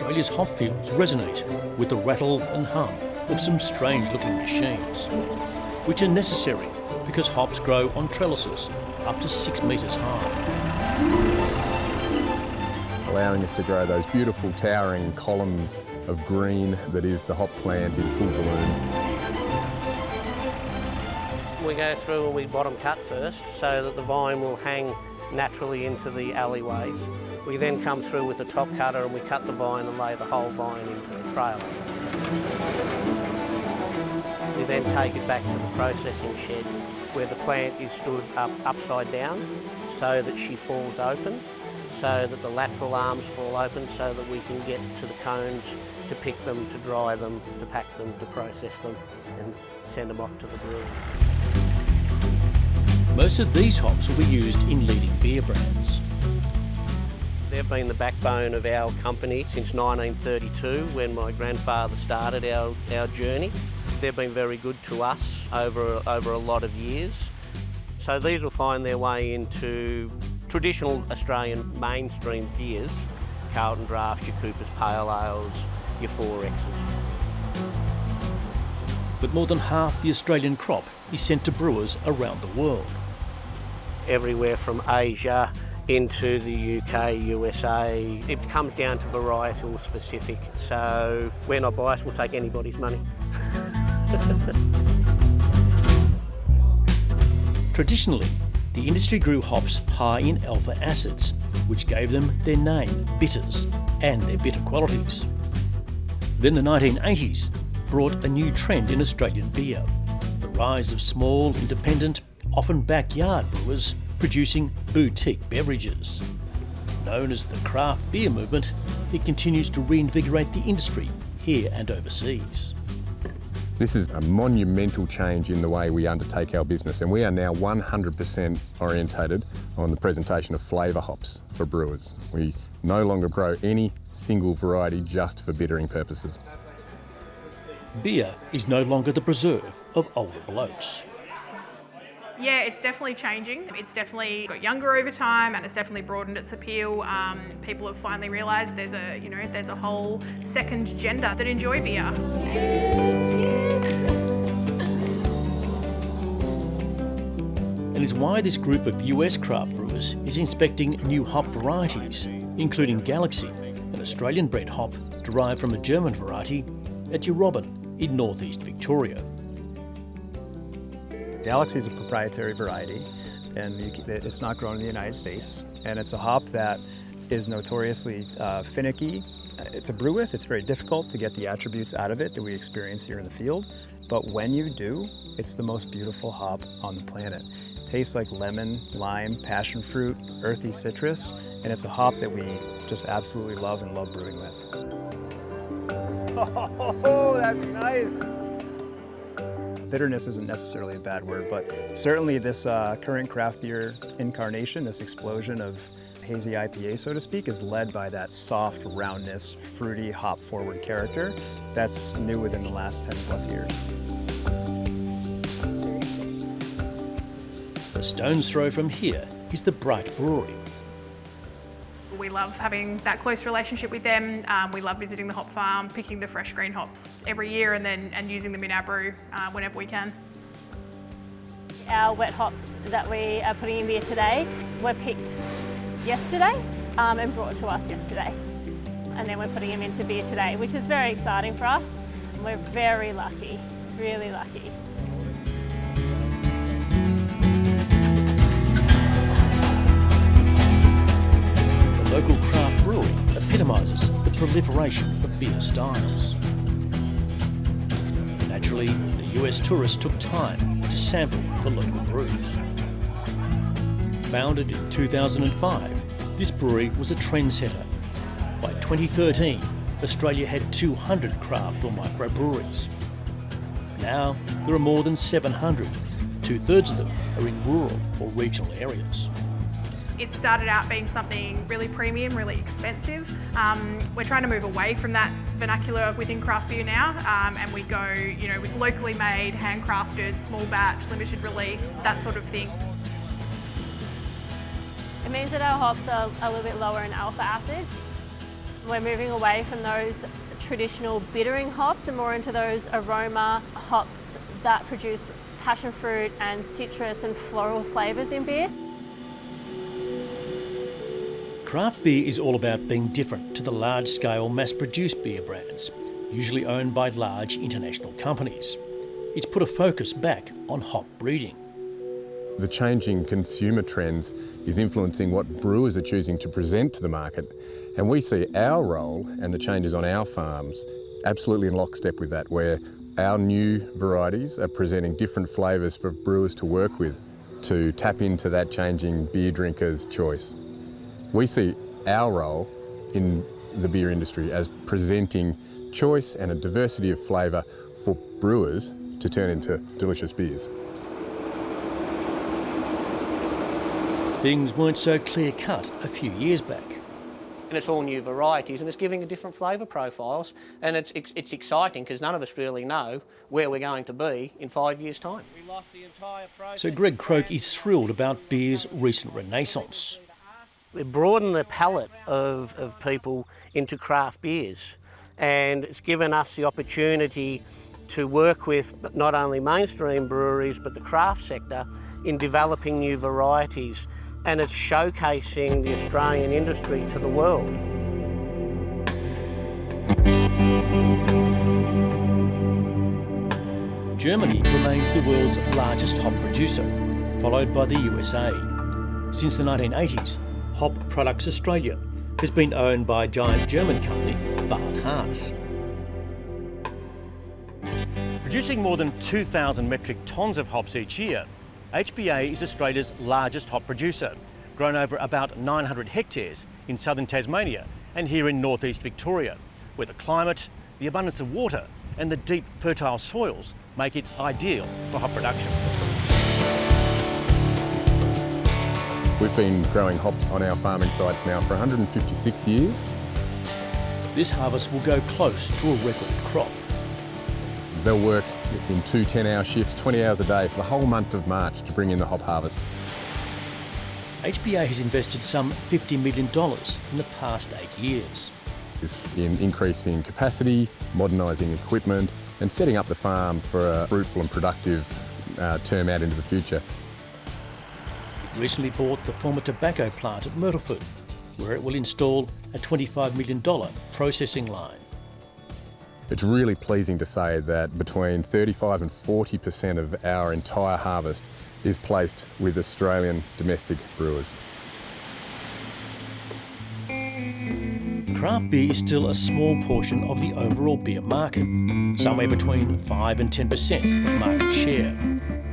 Australia's hop fields resonate with the rattle and hum of some strange-looking machines, which are necessary because hops grow on trellises up to 6 metres high, allowing us to grow those beautiful towering columns of green that is the hop plant in full bloom. We go through and we bottom cut first so that the vine will hang naturally into the alleyways. We then come through with the top cutter and we cut the vine and lay the whole vine into a trailer. We then take it back to the processing shed where the plant is stood up upside down so that she falls open, so that the lateral arms fall open so that we can get to the cones to pick them, to dry them, to pack them, to process them and send them off to the brewers. Most of these hops will be used in leading beer brands. They've been the backbone of our company since 1932 when my grandfather started our journey. They've been very good to us over a lot of years. So these will find their way into traditional Australian mainstream beers, Carlton Draughts, your Cooper's Pale Ales, your 4Xs. But more than half the Australian crop is sent to brewers around the world. Everywhere from Asia into the UK, USA. It comes down to varietal specific, so we're not biased, we'll take anybody's money. Traditionally, the industry grew hops high in alpha acids, which gave them their name, bitters, and their bitter qualities. Then the 1980s brought a new trend in Australian beer, the rise of small, independent, often backyard brewers producing boutique beverages. Known as the craft beer movement, it continues to reinvigorate the industry here and overseas. This is a monumental change in the way we undertake our business, and we are now 100% orientated on the presentation of flavour hops for brewers. We no longer grow any single variety just for bittering purposes. Beer is no longer the preserve of older blokes. Yeah, it's definitely changing. It's definitely got younger over time, and it's definitely broadened its appeal. People have finally realised there's a whole second gender that enjoy beer. And is why this group of US craft brewers is inspecting new hop varieties, including Galaxy, an Australian-bred hop derived from a German variety, at Yarrobin in northeast Victoria. Galaxy is a proprietary variety, and it's not grown in the United States, and it's a hop that is notoriously finicky. To brew with, it's very difficult to get the attributes out of it that we experience here in the field, but when you do, it's the most beautiful hop on the planet. It tastes like lemon, lime, passion fruit, earthy citrus, and it's a hop that we just absolutely love and love brewing with. Oh, that's nice! Bitterness isn't necessarily a bad word, but certainly this current craft beer incarnation, this explosion of hazy IPA, so to speak, is led by that soft roundness, fruity, hop-forward character that's new within the last 10 plus years. A stone's throw from here is the Bright Brewery. We love having that close relationship with them. We love visiting the hop farm, picking the fresh green hops every year and using them in our brew whenever we can. Our wet hops that we are putting in beer today were picked yesterday and brought to us yesterday. And then we're putting them into beer today, which is very exciting for us. We're very lucky, really lucky. The local craft brewery epitomises the proliferation of beer styles. Naturally, the US tourists took time to sample the local brews. Founded in 2005, this brewery was a trendsetter. By 2013, Australia had 200 craft or microbreweries. Now, there are more than 700. 2/3 of them are in rural or regional areas. It started out being something really premium, really expensive. We're trying to move away from that vernacular within craft beer now, and we go, with locally made, handcrafted, small batch, limited release, that sort of thing. It means that our hops are a little bit lower in alpha acids. We're moving away from those traditional bittering hops and more into those aroma hops that produce passion fruit and citrus and floral flavours in beer. Craft beer is all about being different to the large-scale mass-produced beer brands, usually owned by large international companies. It's put a focus back on hop breeding. The changing consumer trends is influencing what brewers are choosing to present to the market, and we see our role and the changes on our farms absolutely in lockstep with that, where our new varieties are presenting different flavours for brewers to work with to tap into that changing beer drinkers' choice. We see our role in the beer industry as presenting choice and a diversity of flavour for brewers to turn into delicious beers. Things weren't so clear-cut a few years back. And it's all new varieties and it's giving a different flavour profiles, and it's exciting because none of us really know where we're going to be in 5 years' time. We lost the entire process. So Greg Croak is thrilled about beer's recent renaissance. We've broadened the palette of people into craft beers, and it's given us the opportunity to work with not only mainstream breweries but the craft sector in developing new varieties, and it's showcasing the Australian industry to the world. Germany remains the world's largest hop producer, followed by the USA. Since the 1980s, Hop Products Australia has been owned by giant German company Barth Haas. Producing more than 2,000 metric tonnes of hops each year, HBA is Australia's largest hop producer, grown over about 900 hectares in southern Tasmania and here in northeast Victoria, where the climate, the abundance of water and the deep fertile soils make it ideal for hop production. We've been growing hops on our farming sites now for 156 years. This harvest will go close to a record crop. They'll work in 2 10-hour shifts, 20 hours a day for the whole month of March to bring in the hop harvest. HBA has invested some $50 million in the past 8 years. It's in increasing capacity, modernising equipment and setting up the farm for a fruitful and productive term out into the future. It recently bought the former tobacco plant at Myrtleford, where it will install a $25 million processing line. It's really pleasing to say that between 35 and 40% of our entire harvest is placed with Australian domestic brewers. Craft beer is still a small portion of the overall beer market, somewhere between 5 and 10% of market share.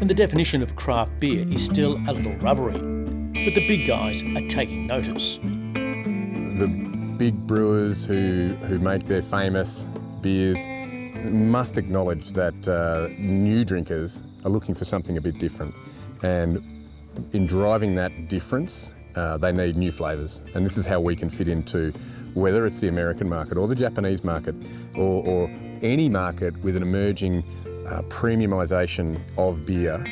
And the definition of craft beer is still a little rubbery, but the big guys are taking notice. The big brewers who make their famous beers must acknowledge that new drinkers are looking for something a bit different, and in driving that difference they need new flavours, and this is how we can fit into whether it's the American market or the Japanese market or any market with an emerging premiumisation of beer.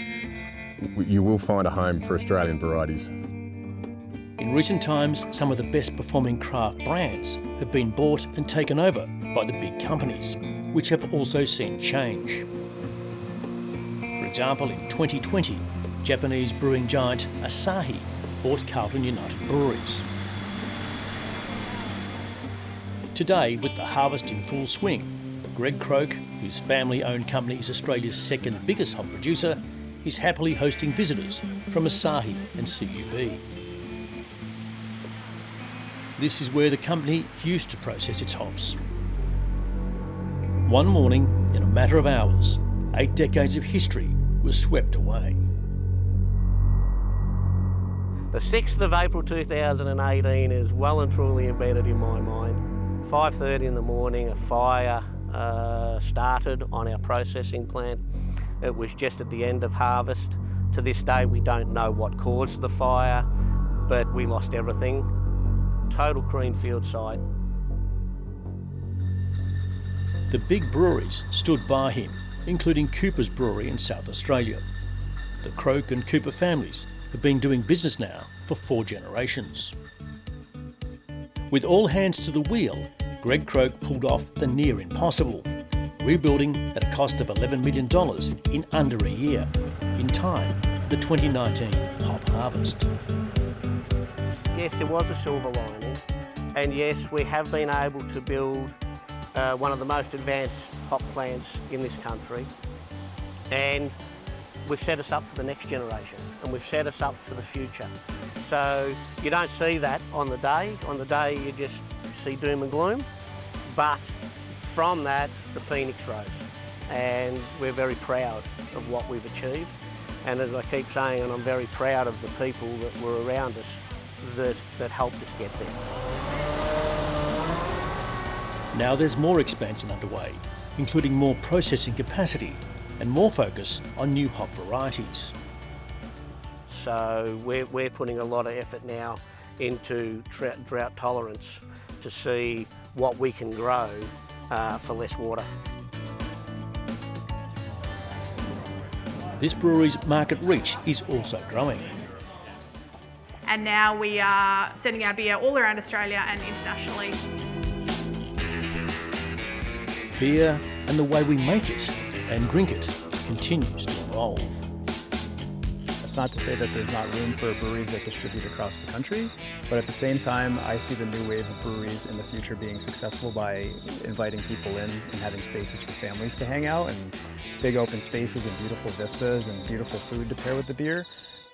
You will find a home for Australian varieties. In recent times, some of the best performing craft brands have been bought and taken over by the big companies, which have also seen change. For example, in 2020, Japanese brewing giant Asahi bought Carlton United Breweries. Today, with the harvest in full swing, Greg Croak, whose family-owned company is Australia's second biggest hop producer, is happily hosting visitors from Asahi and CUB. This is where the company used to process its hops. One morning, in a matter of hours, 8 decades of history was swept away. The 6th of April 2018 is well and truly embedded in my mind. 5:30 in the morning, a fire started on our processing plant. It was just at the end of harvest. To this day, we don't know what caused the fire, but we lost everything. Total greenfield site. The big breweries stood by him, including Cooper's Brewery in South Australia. The Croak and Cooper families have been doing business now for 4 generations. With all hands to the wheel, Greg Croak pulled off the near impossible, rebuilding at a cost of $11 million in under a year, in time for the 2019 hop harvest. Yes, there was a silver lining, and yes, we have been able to build one of the most advanced hop plants in this country, and we've set us up for the next generation, and we've set us up for the future. So you don't see that on the day. On the day you just see doom and gloom, but from that the phoenix rose, and we're very proud of what we've achieved. And as I keep saying, and I'm very proud of the people that were around us that helped us get there. Now there's more expansion underway, including more processing capacity and more focus on new hop varieties. So we're putting a lot of effort now into drought tolerance to see what we can grow for less water. This brewery's market reach is also growing. And now we are sending our beer all around Australia and internationally. Beer and the way we make it and drink it continues to evolve. That's not to say that there's not room for breweries that distribute across the country, but at the same time, I see the new wave of breweries in the future being successful by inviting people in and having spaces for families to hang out, and big open spaces and beautiful vistas and beautiful food to pair with the beer.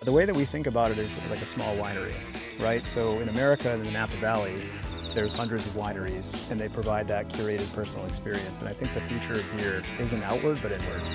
The way that we think about it is like a small winery, right? So in America, in the Napa Valley, there's hundreds of wineries, and they provide that curated personal experience. And I think the future of beer isn't outward, but inward.